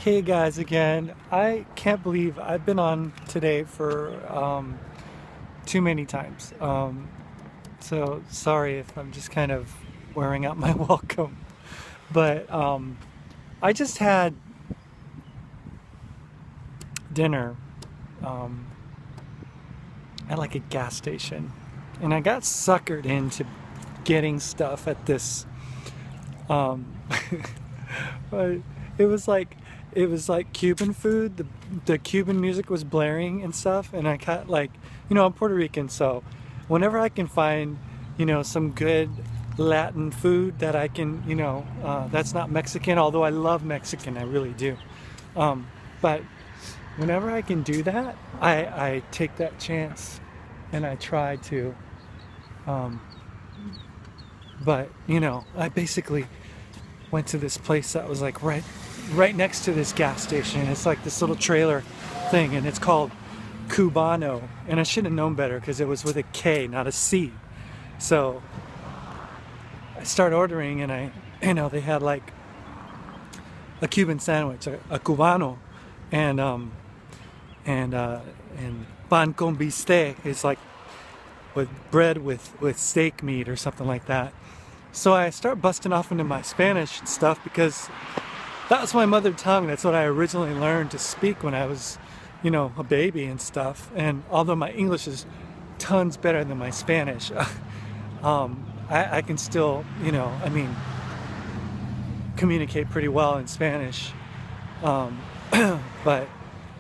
Hey guys again. I can't believe I've been on today for too many times. So sorry if I'm just kind of wearing out my welcome. But I just had dinner um, at like a gas station, and I got suckered into getting stuff at this. Um, but it was like Cuban food. The Cuban music was blaring and stuff, and I got like, I'm Puerto Rican, so whenever I can find, some good Latin food that I can, that's not Mexican, although I love Mexican, I really do. But whenever I can do that, I take that chance and I try to. Um, but I basically went to this place that was like right next to this gas station. It's like this little trailer thing, and it's called Cubano. And I should have known better because it was with a K, not a C. So I start ordering, and they had like a Cuban sandwich, a Cubano, and pan con bistec is like with bread with steak meat or something like that. So I start busting off into my Spanish and stuff because that was my mother tongue. That's what I originally learned to speak when I was, a baby and stuff. And although my English is tons better than my Spanish, I can still, communicate pretty well in Spanish. But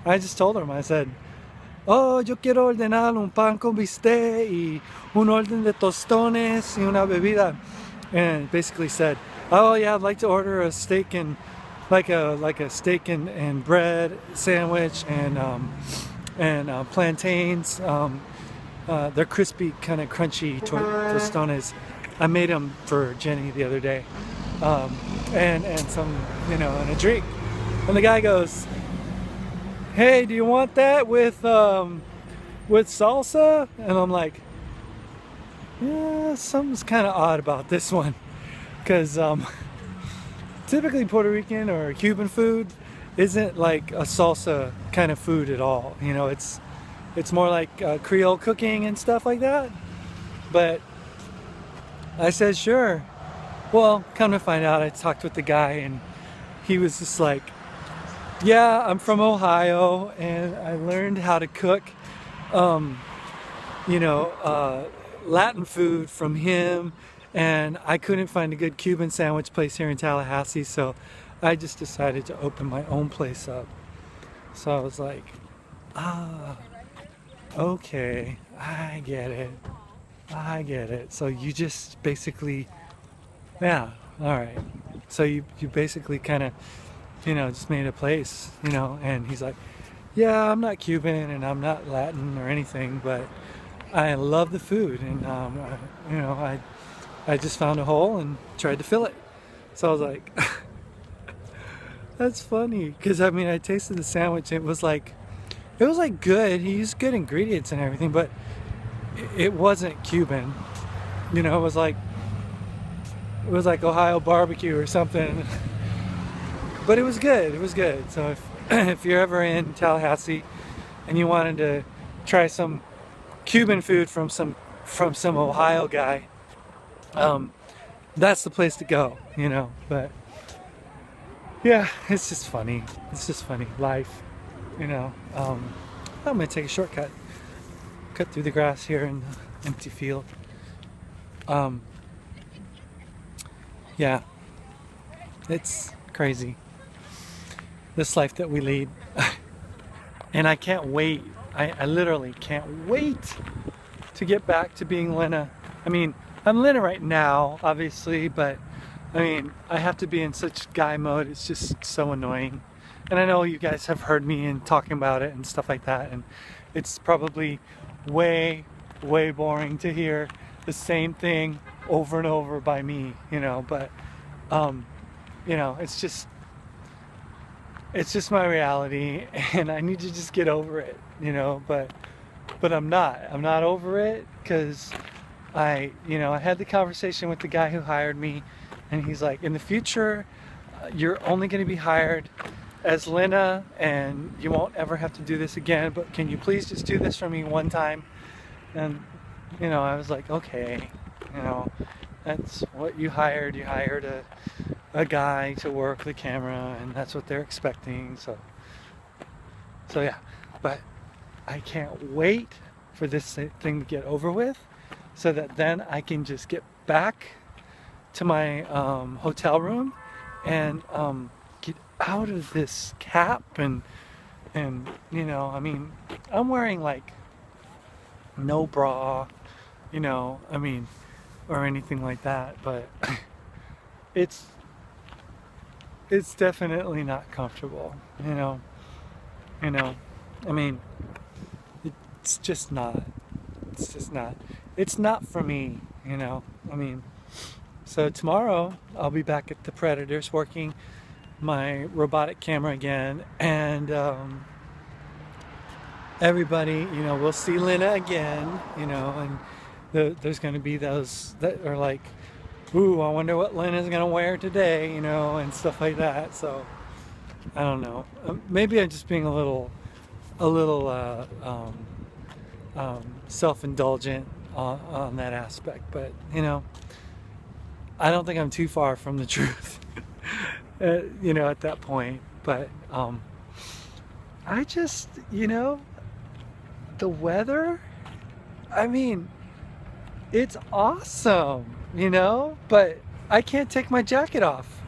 I just told her, I said, oh, yo quiero ordenar un pan con bistec y un orden de tostones y una bebida. And basically said, oh yeah, I'd like to order a steak and like a steak and bread sandwich and plantains. They're crispy, kind of crunchy tostones. I made them for Jenny the other day, and some, and a drink. And the guy goes, hey, do you want that with salsa? And I'm like, yeah, something's kind of odd about this one, because typically Puerto Rican or Cuban food isn't like a salsa kind of food at all. It's more like Creole cooking and stuff like that. But I said, sure. Well, come to find out, I talked with the guy, and he was just like, yeah, I'm from Ohio, and I learned how to cook, Latin food from him, and I couldn't find a good Cuban sandwich place here in Tallahassee, so I just decided to open my own place up. So I was like, okay, I get it. So you just basically, yeah, all right. So you basically kind of, just made a place, and he's like, yeah, I'm not Cuban and I'm not Latin or anything, but I love the food, and I just found a hole and tried to fill it. So I was like, that's funny, because I tasted the sandwich. It was like good. He used good ingredients and everything, but it wasn't Cuban. It was like Ohio barbecue or something. But it was good. It was good. So if you're ever in Tallahassee and you wanted to try some Cuban food from some Ohio guy, that's the place to go, But yeah, it's just funny. Life, I'm gonna take a shortcut, cut through the grass here in the empty field. Yeah, it's crazy, this life that we lead. And I can't wait. I literally can't wait to get back to being Lynna. I'm Lynna right now, obviously, but I have to be in such guy mode. It's just so annoying. And I know you guys have heard me in talking about it and stuff like that, and it's probably way, way boring to hear the same thing over and over by me, but it's just my reality, and I need to just get over it, but I'm not over it, because I had the conversation with the guy who hired me, and he's like, in the future, you're only going to be hired as Lynna, and you won't ever have to do this again, but can you please just do this for me one time? And, you know, I was like, okay, you know, that's what you hired. You hired a guy to work the camera, and that's what they're expecting. So yeah, but I can't wait for this thing to get over with, so that then I can just get back to my hotel room and get out of this cap and you know, I mean, I'm wearing like no bra, you know, I mean, or anything like that, but it's definitely not comfortable, you know, I mean, it's just not, it's not for me, you know, I mean. So tomorrow I'll be back at the Predators working my robotic camera again, and everybody, you know, we'll see Lynna again, you know, and there's going to be those that are like, ooh, I wonder what Lynna's going to wear today, you know, and stuff like that. So I don't know. Maybe I'm just being a little self-indulgent on that aspect, but you know, I don't think I'm too far from the truth, you know, at that point. But I just, you know, the weather, I mean, it's awesome, you know, but I can't take my jacket off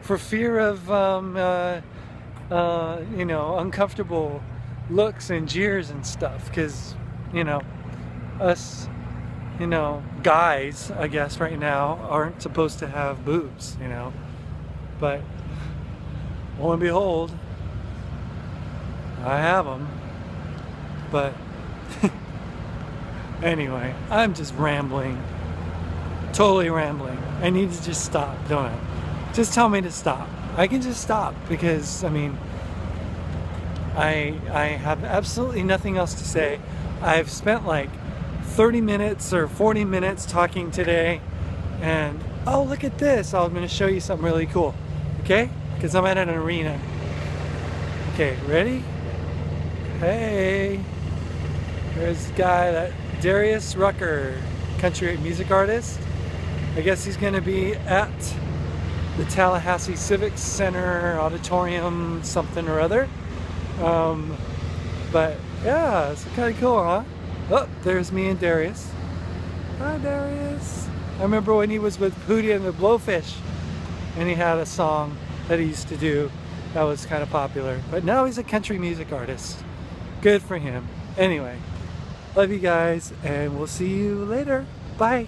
for fear of, you know, uncomfortable looks and jeers and stuff, because, you know, us, you know, guys, I guess right now aren't supposed to have boobs, you know, but lo and behold, I have them. But anyway, I'm just rambling, totally rambling. I need to just stop, don't I? Just tell me to stop. I can just stop, because I mean, I have absolutely nothing else to say. I've spent like 30 minutes or 40 minutes talking today, and oh, look at this, I'm going to show you something really cool, okay, because I'm at an arena. Okay, ready? Hey, there's a guy, that Darius Rucker, country music artist. I guess he's going to be at the Tallahassee Civic Center auditorium something or other, but yeah, it's kind of cool, huh? Oh, there's me and Darius. Hi, Darius. I remember when he was with Hootie and the Blowfish, and he had a song that he used to do that was kind of popular. But now he's a country music artist. Good for him. Anyway, love you guys, and we'll see you later. Bye.